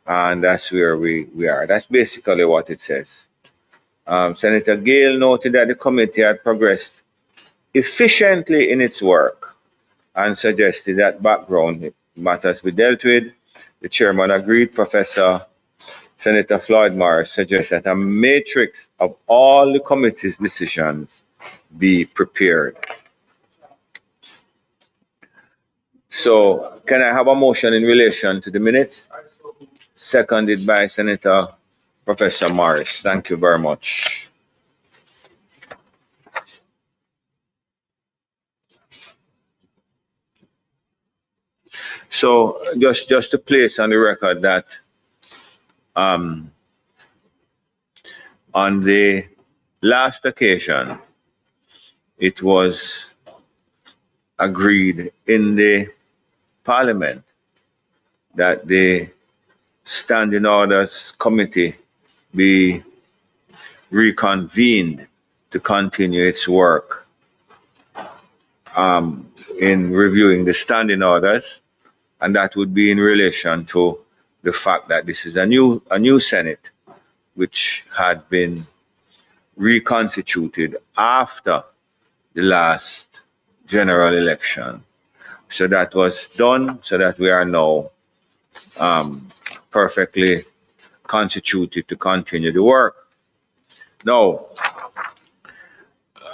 And that's where we are. That's basically what it says. Senator Gale noted that the committee had progressed efficiently in its work and suggested that background matters be dealt with. The chairman agreed. Professor Senator Floyd Morris suggests that a matrix of all the committee's decisions be prepared. So, can I have a motion in relation to the minutes? Seconded by Senator Professor Morris. Thank you very much. So, just to place on the record that on the last occasion, it was agreed in the Parliament that the Standing Orders Committee be reconvened to continue its work in reviewing the standing orders, and that would be in relation to the fact that this is a new Senate, which had been reconstituted after the last general election. So that was done, so that we are now perfectly constituted to continue the work. Now,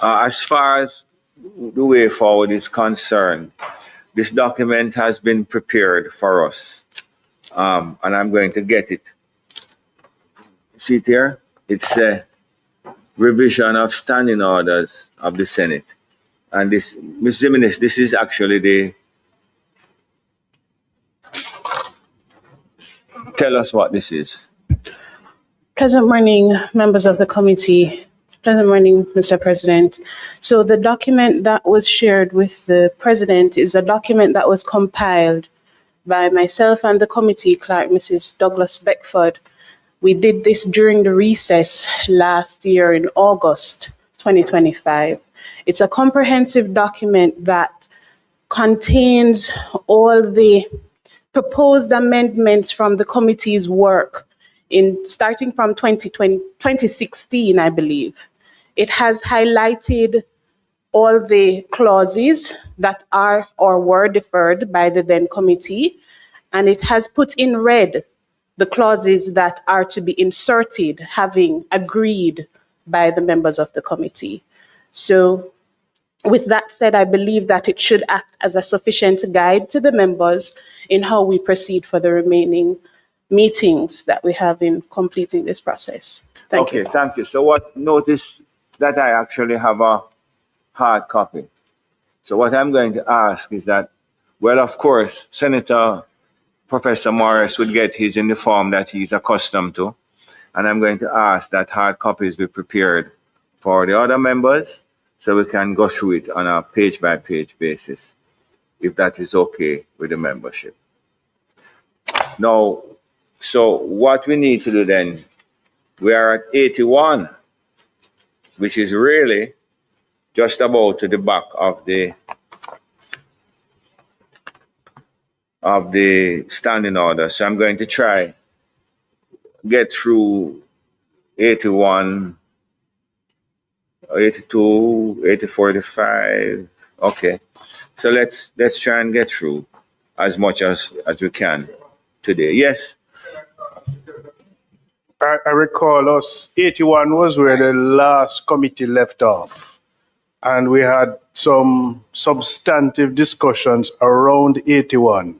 as far as the way forward is concerned, this document has been prepared for us, and I'm going to get it. See it here? It's a revision of standing orders of the Senate. And this, Ms. Jimenez, this is actually the... Tell us what this is. Pleasant morning, members of the committee. Pleasant morning, Mr. President. So the document that was shared with the President is a document that was compiled by myself and the committee clerk, Mrs. Douglas Beckford. We did this during the recess last year in August 2025. It's a comprehensive document that contains all the proposed amendments from the committee's work starting from 2016, I believe. It has highlighted all the clauses that are or were deferred by the then committee, and it has put in red the clauses that are to be inserted, having agreed by the members of the committee. So with that said, I believe that it should act as a sufficient guide to the members in how we proceed for the remaining meetings that we have in completing this process. Thank you. Okay, thank you. So what, notice that I actually have a hard copy. So what I'm going to ask is that, well, of course, Senator Professor Morris would get his in the form that he's accustomed to. And I'm going to ask that hard copies be prepared for the other members so we can go through it on a page-by-page basis, if that is okay with the membership. Now, so what we need to do then, we are at 81, which is really just about to the back of the standing order. So I'm going to try get through 81, 82, 84, 85. Okay. So let's try and get through as much as we can today. Yes. I recall us, 81 was where the last committee left off. And we had some substantive discussions around 81.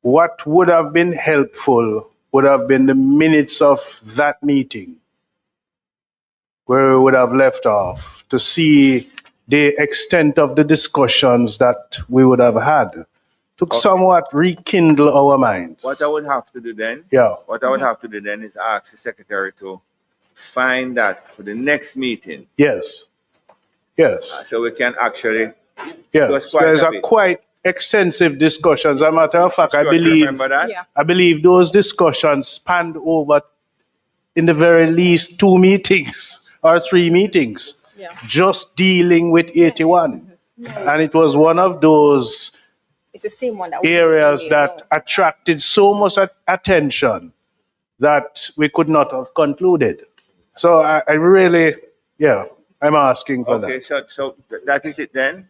What would have been helpful would have been the minutes of that meeting, where we would have left off, to see the extent of the discussions that we would have had, to somewhat rekindle our minds. What I would have to do then, what I would have to do then is ask the secretary to find that for the next meeting. Yes. Yes. So we can actually. Yes. There's a quite extensive discussions. As a matter of fact, I believe those discussions spanned over, in the very least, 2 meetings or 3 meetings, just dealing with 81. And it was one of those It's the same one that was areas in the email, that attracted so much attention that we could not have concluded. So I really, yeah, I'm asking for Okay, that. so that is it then?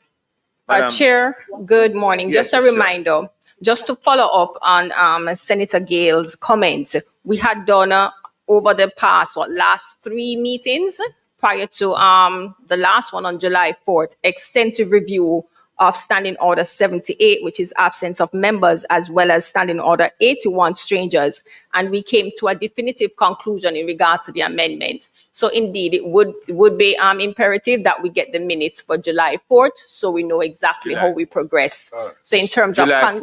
Madam- Chair, good morning. Yes, Just a yes, sure. reminder, just to follow up on Senator Gale's comments, we had done over the past, last 3 meetings prior to the last one on July 4th, extensive review of Standing Order 78, which is absence of members, as well as Standing Order 81, strangers. And we came to a definitive conclusion in regard to the amendment. So indeed, it would be imperative that we get the minutes for July 4th, so we know exactly how we progress. So in terms of July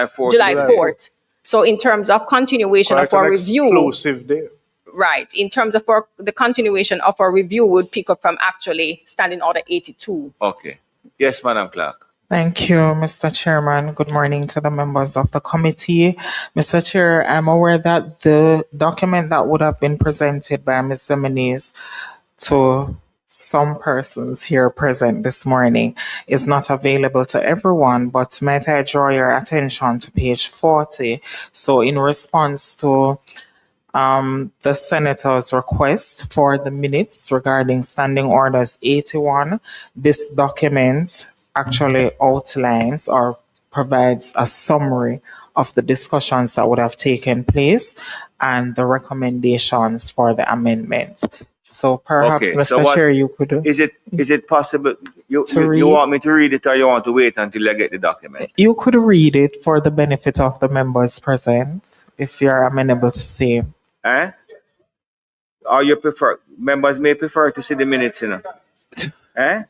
4th. July 4th. So in terms of continuation Quite of our an review, exclusive day. right? In terms of the continuation of our review, would pick up from actually Standing Order 82. Okay. Yes, Madam Clerk. Thank you, Mr. Chairman. Good morning to the members of the committee. Mr. Chair, I'm aware that the document that would have been presented by Ms. Zimenez to some persons here present this morning is not available to everyone, but might I draw your attention to page 40? So in response to the Senator's request for the minutes regarding Standing Orders 81, this document actually outlines or provides a summary of the discussions that would have taken place and the recommendations for the amendment. So perhaps, Okay, Mr. so what- Chair, you could... Is it possible you read? want me to read it, or you want to wait until I get the document? You could read it for the benefit of the members present, if you're amenable to see. Eh? Or you prefer, members may prefer to see the minutes, you know? Eh?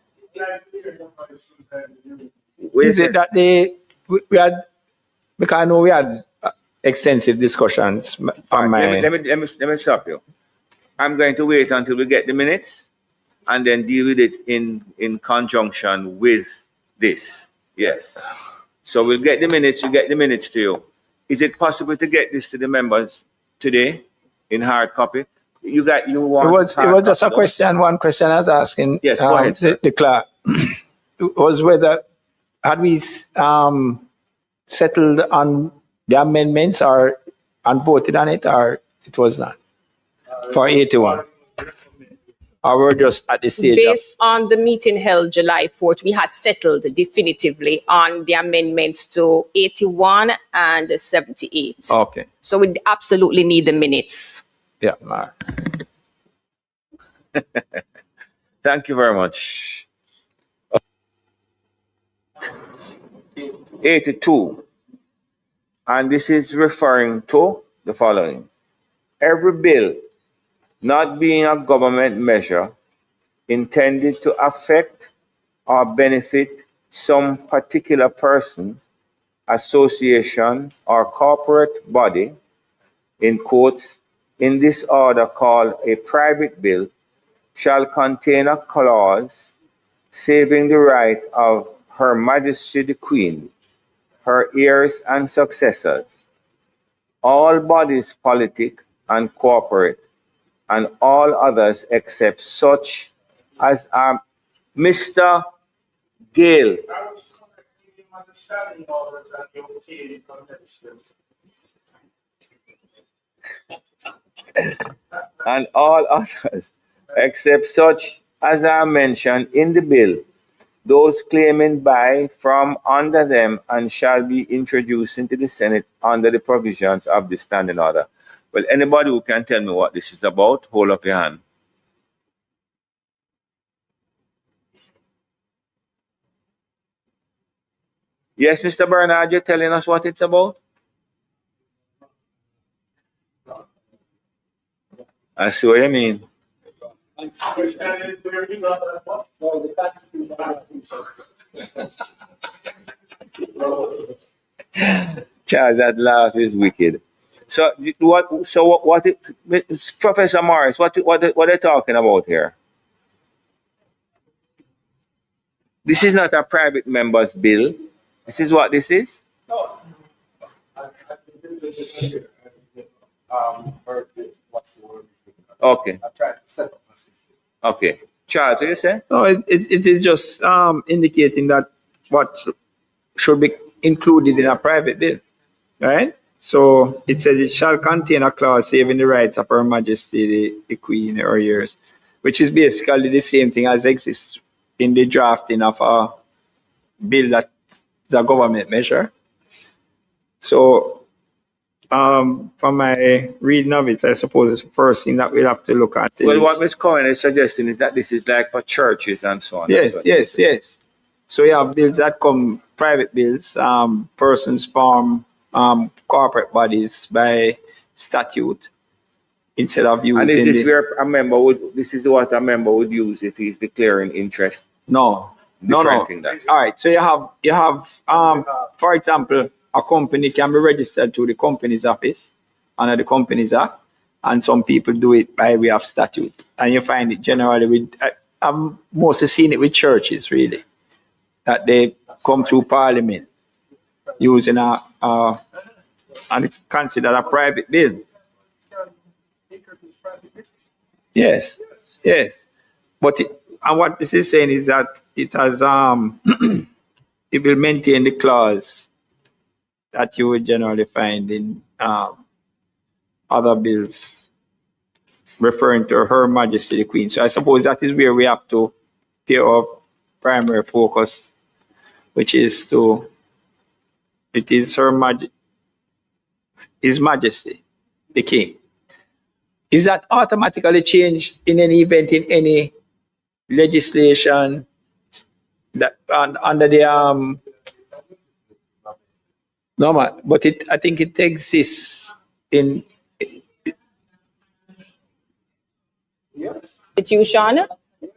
Wait a Is it second. that we had, because I know we had extensive discussions All from right, my, let me stop you. I'm going to wait until we get the minutes and then deal with it in conjunction with this. Yes. So we'll get the minutes, to you. Is it possible to get this to the members today in hard copy? You want it was just a question, one question I was asking. Yes, go ahead, sir. The clerk was whether had we settled on the amendments or and voted on it, or it was not for 81. Or we're just at the stage Based on the meeting held July 4th, we had settled definitively on the amendments to 81 and 78. Okay. So we absolutely need the minutes. Yeah. All right. Thank you very much. 82. And this is referring to the following. Every bill not being a government measure intended to affect or benefit some particular person, association, or corporate body, in quotes, in this order called a private bill, shall contain a clause saving the right of Her Majesty the Queen, her heirs and successors, all bodies politic and corporate, and all others except such as are Mr. Gale. And all others except such as are mentioned in the bill, those claiming by, from, under them, and shall be introduced into the Senate under the provisions of the standing order. Well, anybody who can tell me what this is about, hold up your hand. Yes, Mr. Bernard, you're telling us what it's about? I see what you mean. Charles, that laugh is wicked. So what? So what? Professor Morris, what are they talking about here? This is not a private member's bill. This is what this is. Okay. Okay. Charles, what you say? No, it is just indicating that what should be included in a private bill, right? So it says it shall contain a clause saving the rights of Her Majesty the Queen or yours, which is basically the same thing as exists in the drafting of a bill that is a government measure. So from my reading of it, I suppose it's the first thing that we'll have to look at. Well, what Ms. Cohen is suggesting is that this is like for churches and so on. Yes, yes, yes. So you have bills that come, private bills, persons form corporate bodies by statute instead of using. And is this where a member would? This is what a member would use if he's declaring interest. No. Different thing that. All right. So you have for example, a company can be registered to the Companies Office under the Companies Act, and some people do it by way of statute. And you find it generally with. I've mostly seen it with churches, really, that they come through Parliament using and it's considered a private bill. Yes, yes. But and what this is saying is that it has it will maintain the clause that you would generally find in other bills referring to Her Majesty the Queen. So I suppose that is where we have to pay our primary focus, which is it is His Majesty the King. Is that automatically changed in any event in any legislation that under the no, but I think it exists in Constitution,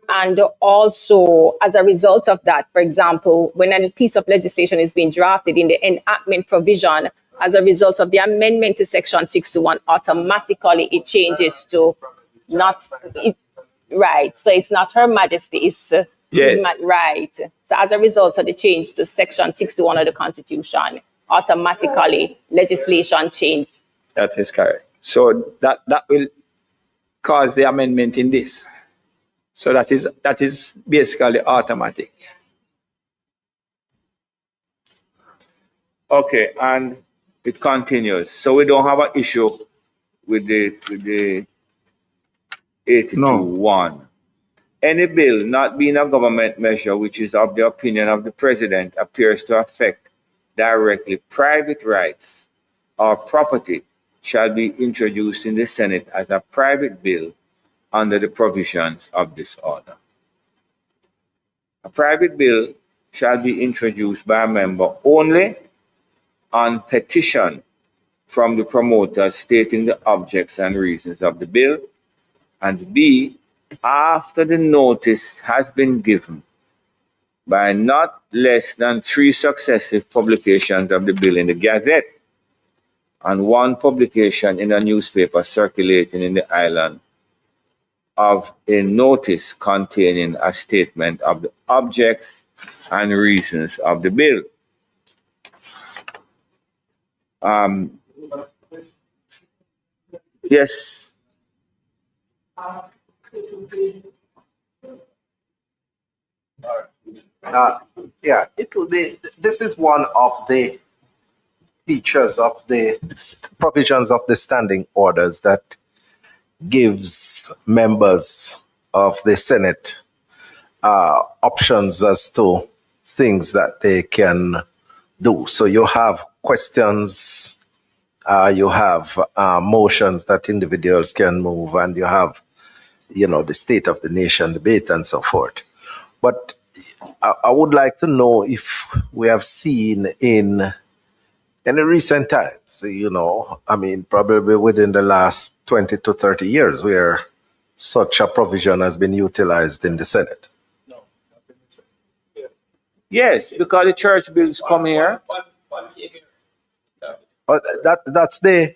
and also as a result of that, for example, when a piece of legislation is being drafted in the enactment provision, as a result of the amendment to Section 61, automatically it changes to not right. So it's not Her Majesty, it's yes. Right. So as a result of the change to Section 61 of the Constitution, automatically legislation change. That is correct. So that will cause the amendment in this. So that is basically automatic. Okay, and it continues. So we don't have an issue with the 82(1). Any bill not being a government measure which is of the opinion of the President appears to affect directly private rights or property shall be introduced in the Senate as a private bill under the provisions of this order. A private bill shall be introduced by a member only on petition from the promoter stating the objects and reasons of the bill, and B, after the notice has been given by not less than 3 successive publications of the bill in the Gazette and 1 publication in a newspaper circulating in the island of a notice containing a statement of the objects and reasons of the bill. Yes. Yeah, it will be. This is one of the features of the provisions of the standing orders that gives members of the Senate options as to things that they can do. So you have questions, you have motions that individuals can move, and you have, the state of the nation debate and so forth. But I would like to know if we have seen in any recent times, probably within the last 20 to 30 years, where such a provision has been utilized in the Senate. Yes, because the church bills come here. But that's the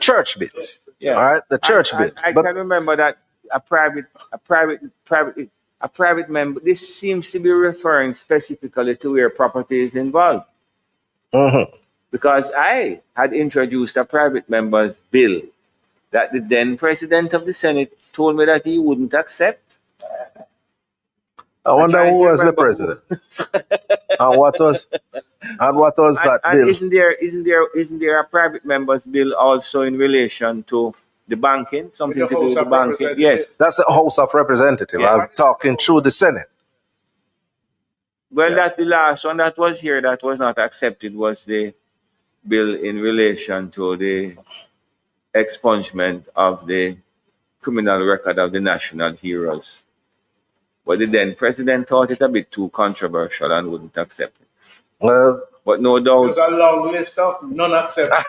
church bills. Yeah. All right, the church bills. I can remember that a private member. This seems to be referring specifically to where property is involved. Mm-hmm. Because I had introduced a private member's bill that the then president of the Senate told me that he wouldn't accept. I wonder trying who to was the remember president. And what was that and bill? isn't there a private members bill also in relation to the banking? Something to do with the banking? Yes. That's the House of Representatives. Yeah. I'm talking through the Senate. Well, that the last one that was here that was not accepted was the bill in relation to the expungement of the criminal record of the national heroes. But the then president thought it a bit too controversial and wouldn't accept it. Well, But no doubt, There's a long list of non-acceptable.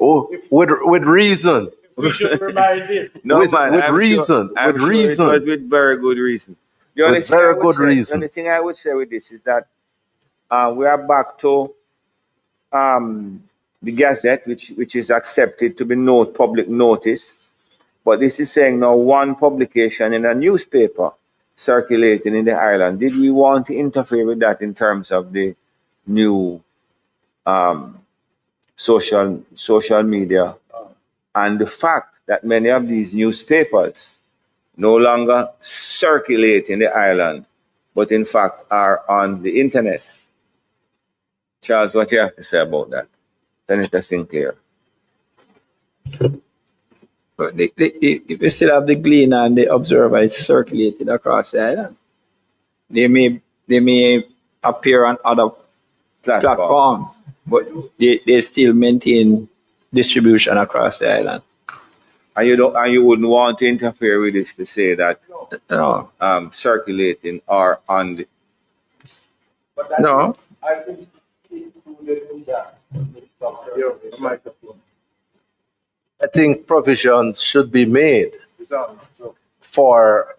oh, with reason. We should remind it. no with man, I'm reason, sure, I'm with sure reason. it was with very good reason. The With only thing very I would good say- reason. The only thing I would say with this is that we are back to the Gazette, which is accepted to be public notice. But this is saying now one publication in a newspaper circulating in the island. Did we want to interfere with that in terms of the new social media and the fact that many of these newspapers no longer circulate in the island, but in fact are on the internet? Charles, what do you have to say about that? Senator Sinclair. But we still have the Gleaner and the Observer is circulated across the island. They may appear on other platforms, but they still maintain distribution across the island. And you wouldn't want to interfere with this to say that No, circulating or on the no. I think included in that. I think provisions should be made for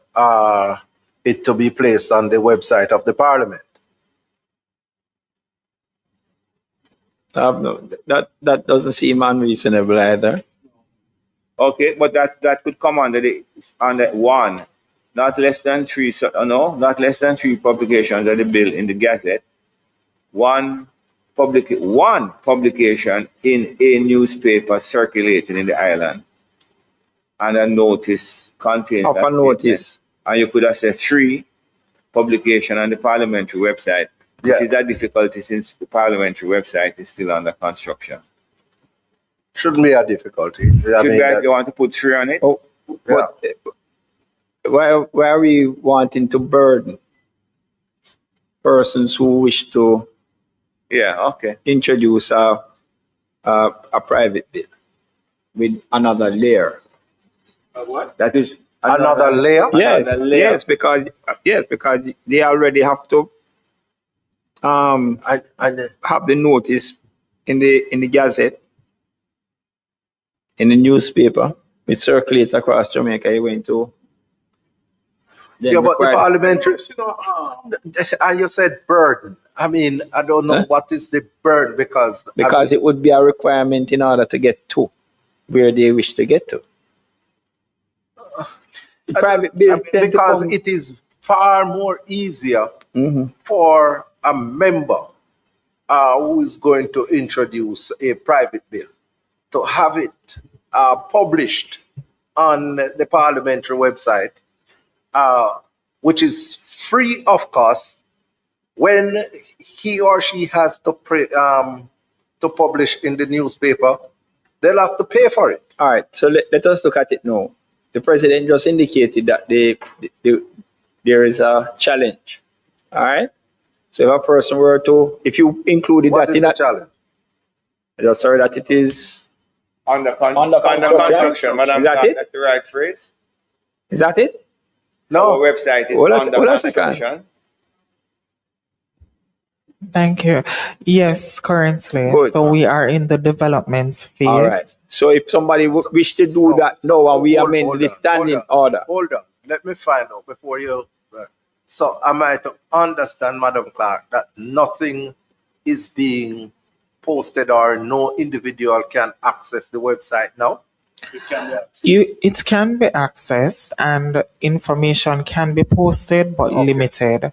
it to be placed on the website of the Parliament. No, that doesn't seem unreasonable either. Okay, but that could come under one, not less than three. Not less than three publications of the bill in the Gazette. One publication in a newspaper circulating in the island, and a notice containing Of a notice. And you could have said three publication on the parliamentary website, which Yeah. is a difficulty since the parliamentary website is still under construction. Shouldn't be a difficulty. I mean, You want to put three on it? Oh, yeah. why are we wanting to burden persons who wish to Yeah, okay. introduce a private bill with another layer? That is Another layer? Yes, Another layer. because they already have to I, have the notice in the Gazette, in the newspaper, which circulates across Jamaica. You went to. yeah, but the parliamentary, and you said burden. I mean, I don't know what is the burden because it would be a requirement in order to get to where they wish to get to. The private bill because it is far more easier for a member who is going to introduce a private bill to have it published on the parliamentary website, which is free of cost. When he or she has to publish in the newspaper, they'll have to pay for it. All right, so let us look at it now. The president just indicated that there is a challenge. All right. So if a person were to, if you included What that is in the that, challenge? just sorry that it is. Under Under construction, Madam Is that Clerk, it? that's the right phrase. Is that it? Our No, website is Hold on- under hold on a second. construction. Thank you. Yes, currently. Good. So we are in the development phase. All right. So if somebody wish to do that now, and we amend hold the on, standing order. Hold on. Let me find out before you. So am I to understand, Madam Clerk, that nothing is being posted or no individual can access the website now? It can be accessed and information can be posted, but limited.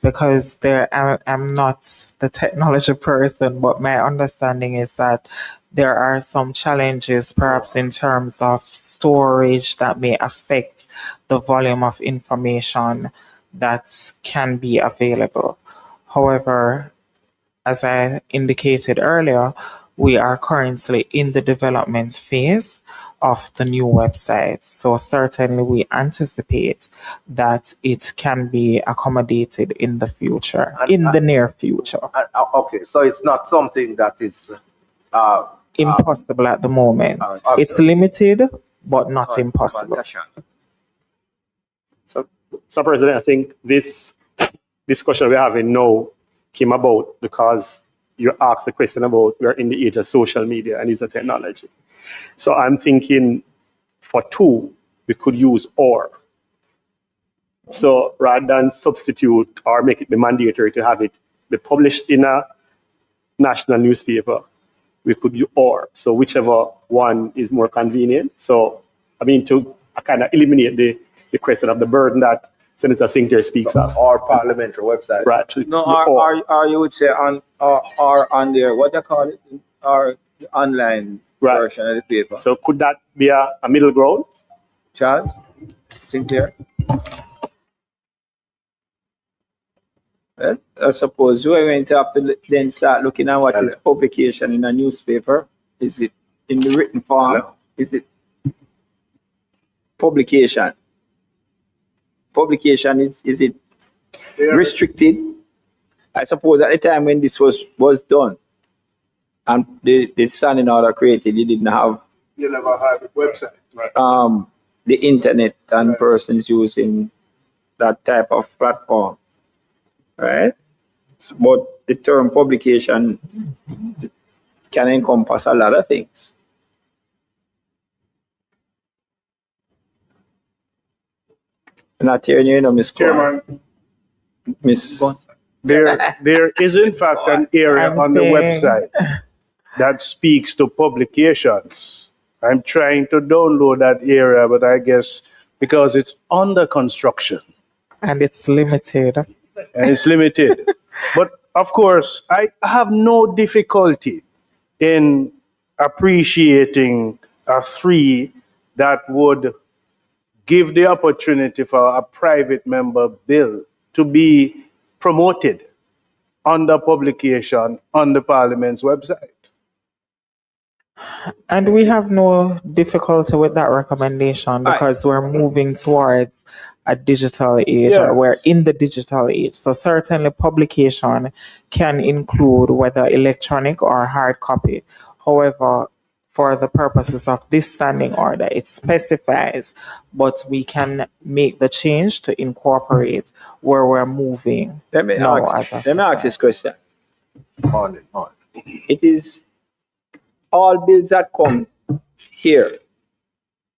because I'm not the technology person, but my understanding is that there are some challenges, perhaps in terms of storage, that may affect the volume of information that can be available. However, as I indicated earlier, we are currently in the development phase of the new website. So certainly we anticipate that it can be accommodated in the future, in the near future. Okay, so it's not something that is Impossible at the moment. okay. It's limited, but not impossible. So, President, I think this discussion we're having now came about because you asked the question about we're in the age of social media and use of technology. So I'm thinking for two, we could use or. So rather than substitute or make it be mandatory to have it be published in a national newspaper, we could use or. So whichever one is more convenient. So, I mean, to kind of eliminate the question of the burden that Senator Sinclair speaks of. Our parliamentary website. Right. No, or you would say on their, what they call it, or the online version of the paper. So could that be a middle ground? Charles Sinclair? Well, I suppose you are going to have to then start looking at what is publication in a newspaper. Is it in the written form? Hello? Is it publication? Publication, is it restricted? I suppose at the time when this was done and the standing order created, you didn't have never had a website. Right. the internet and persons using that type of platform, right? But the term publication can encompass a lot of things. Not hearing you, Miss Chairman, Miss. there is in fact an area on the website that speaks to publications. I'm trying to download that area, but I guess because it's under construction. And it's limited. But of course, I have no difficulty in appreciating a 3 that would give the opportunity for a private member bill to be promoted under publication on the Parliament's website. And we have no difficulty with that recommendation because we're moving towards a digital age, or we're in the digital age. So certainly publication can include whether electronic or hard copy. However, for the purposes of this standing order, it specifies, but we can make the change to incorporate where we're moving. Let me ask this question. It is all bills that come here,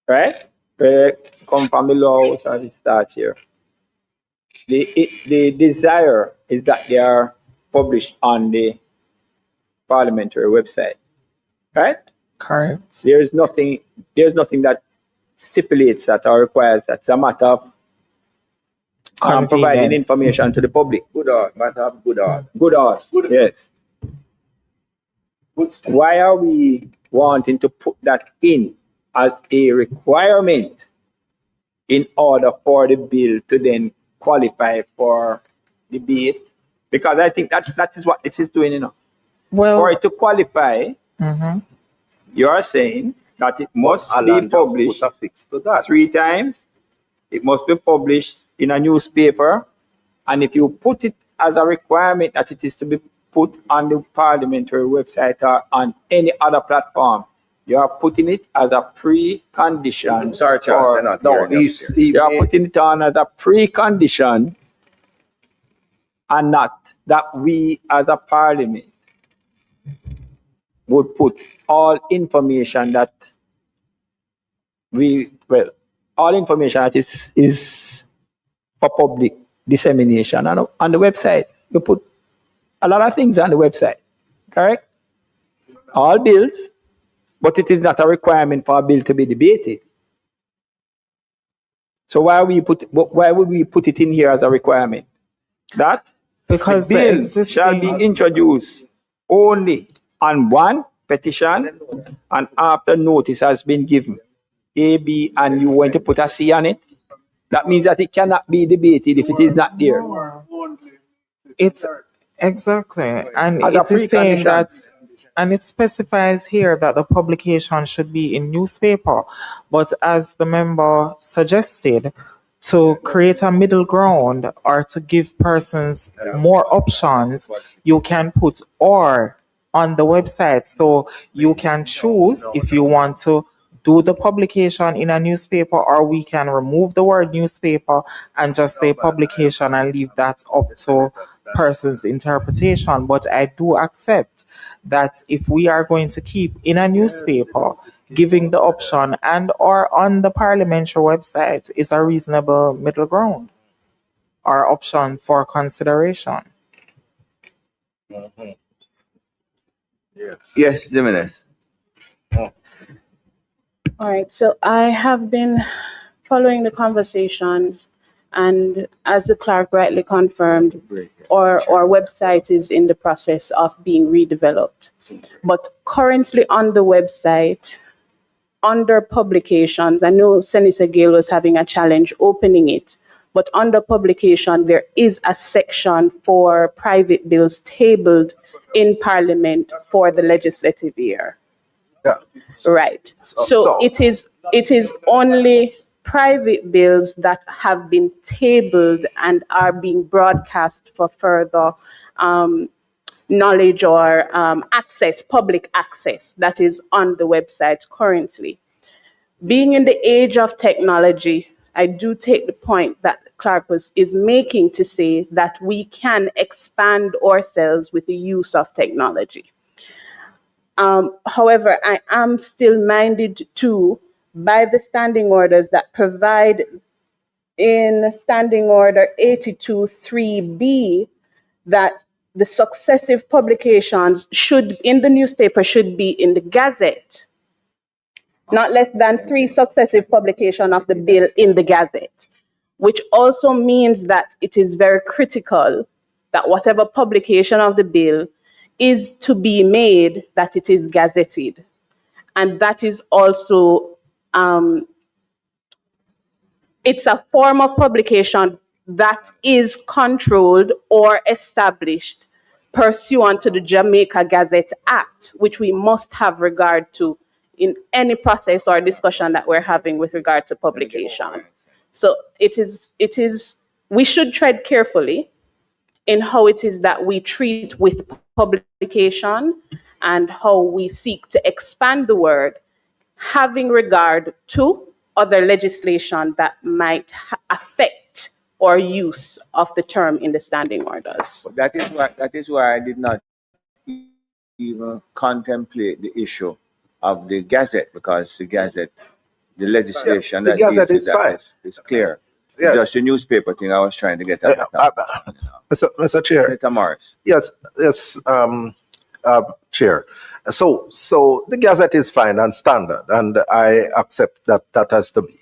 right? Come from the law, so it starts here. The desire is that they are published on the parliamentary website, right? Correct. There's nothing that stipulates that or requires that. It's a matter of providing information to the public. good art, matter of good art. Good art, yes. Why are we wanting to put that in as a requirement in order for the bill to then qualify for debate? Because I think that is what this is doing, you know. Well, For it to qualify, you are saying that it must be published 3 times. It must be published in a newspaper. And if you put it as a requirement that it is to be put on the parliamentary website or on any other platform, you are putting it as a precondition. Sorry, Charles, You are putting it on as a precondition, and not that we as a parliament would put all information that all information that is for public dissemination on the website. You put a lot of things on the website, correct? All bills, but it is not a requirement for a bill to be debated. So why would we put it in here as a requirement? that Because the the bill shall be existing, introduced only on one petition and after notice has been given. A, B, and you want to put a C on it? That means that it cannot be debated if it is not there. it's exactly, and As a it is saying precondition. that, and it specifies here that the publication should be in newspaper. But as the member suggested, to create a middle ground or to give persons more options, you can put or on the website. So you can choose if you want to do the publication in a newspaper, or we can remove the word newspaper and just say publication and leave that up to person's interpretation. But I do accept that if we are going to keep in a newspaper, giving the option and or on the parliamentary website is a reasonable middle ground or option for consideration. Yes, Jimenez. All right, so I have been following the conversations, and as the clerk rightly confirmed, our website is in the process of being redeveloped. But currently on the website, under publications, I know Senator Gale was having a challenge opening it, but under publication, there is a section for private bills tabled in Parliament for the legislative year. Yeah. Right. So it is only private bills that have been tabled and are being broadcast for further knowledge or access, public access, that is on the website currently. Being in the age of technology, I do take the point that Clark is making to say that we can expand ourselves with the use of technology. However, I am still minded to, by the standing orders that provide in Standing Order 82.3b, that the successive publications should, in the newspaper, should be in the Gazette. Not less than 3 successive publications of the bill in the Gazette, which also means that it is very critical that whatever publication of the bill is to be made, that it is gazetted. And that is also, it's a form of publication that is controlled or established pursuant to the Jamaica Gazette Act, which we must have regard to in any process or discussion that we're having with regard to publication. So we should tread carefully in how it is that we treat with publication and how we seek to expand the word, having regard to other legislation that might affect our use of the term in the standing orders. But that is why I did not even contemplate the issue of the Gazette, because the Gazette, the legislation the that Gazette deals is with that fine. is clear. Yes. Just the newspaper thing I was trying to get at. Mr. Chair. Senator Morris. Yes, Chair. So the Gazette is fine and standard, and I accept that that has to be.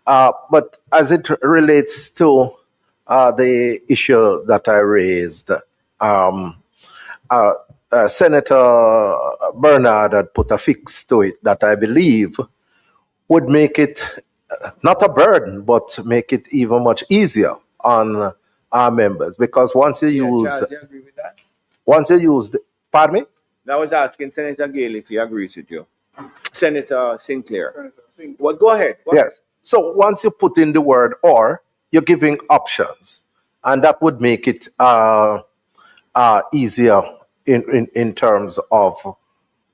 But as it relates to the issue that I raised, Senator Bernard had put a fix to it that I believe would make it not a burden, but make it even much easier on our members. Because once you use, Charles, you agree with that? once you use, pardon me? I was asking Senator Gale if he agrees with you. Senator Sinclair. Well, go ahead. Yes. So once you put in the word or, you're giving options, and that would make it easier in terms of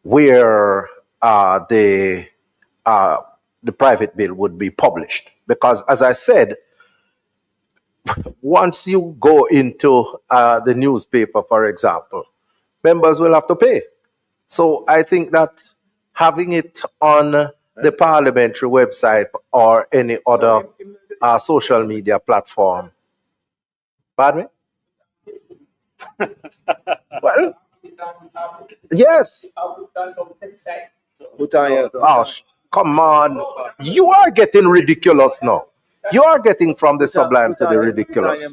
where the private bill would be published. Because as I said, once you go into the newspaper, for example, members will have to pay. So I think that having it on the parliamentary website or any other social media platform. Pardon me? Well, yes. Oh, come on. You are getting ridiculous now. You are getting from the sublime to the ridiculous.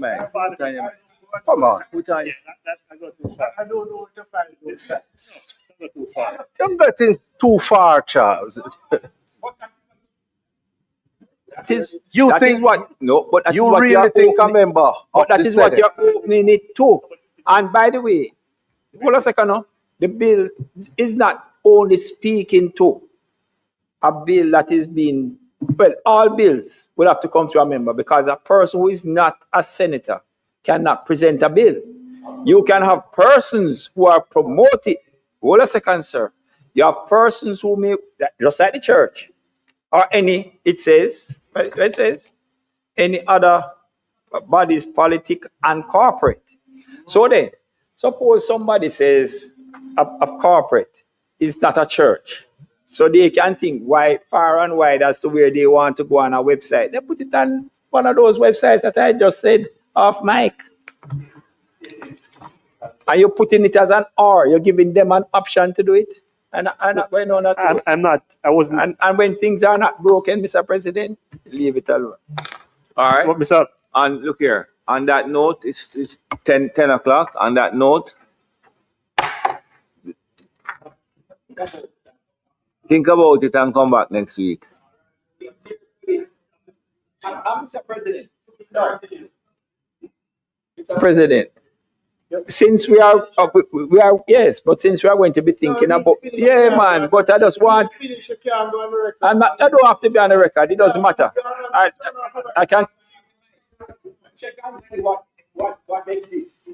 Come on. I go too far. I don't know what to find those facts. I go too far. You're getting too far, Charles. You That think is what no, but that is you what really you're think a opening, member of but that the is what Senate? you're opening it to. And by the way, hold a second now. The bill is not only speaking to a bill that is being well, all bills will have to come to a member because a person who is not a senator cannot present a bill. You can have persons who are promoted. Hold a second, sir. You have persons who may, just like the church, or any, it says, any other bodies, politic and corporate. So then, suppose somebody says a corporate is not a church. So they can think wide, far and wide as to where they want to go on a website. They put it on one of those websites that I just said off mic. And you're putting it as an or, you're giving them an option to do it. And I'm not going on that. I'm not. I wasn't. And when things are not broken, Mr. President, leave it alone. All right. What, Mr. And look here. On that note, it's 10 o'clock. On that note, think about it and come back next week. Mr. President. Mr. President. Since we are yes, but since we are going to be thinking about man, but I just want I'm not, I don't have to be on the record, it doesn't matter. I can check and see what exists.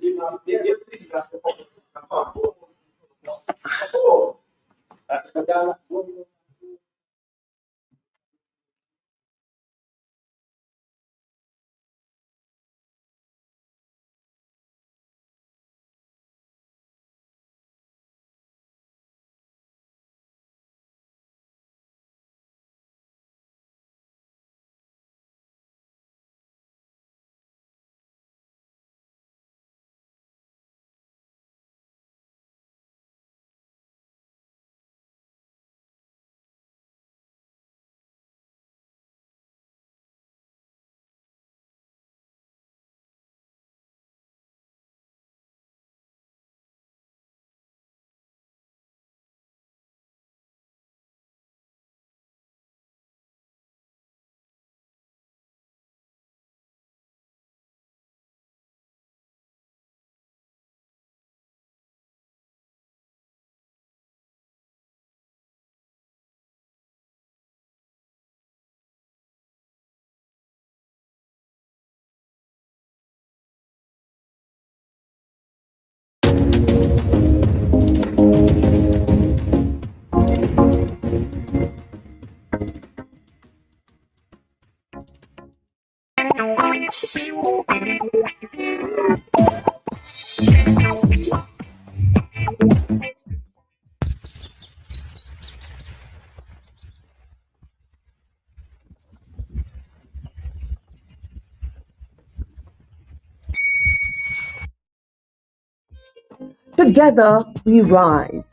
Together we rise.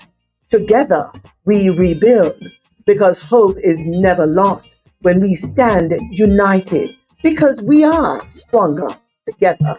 Together we rebuild. Because hope is never lost when we stand united. Because we are stronger together.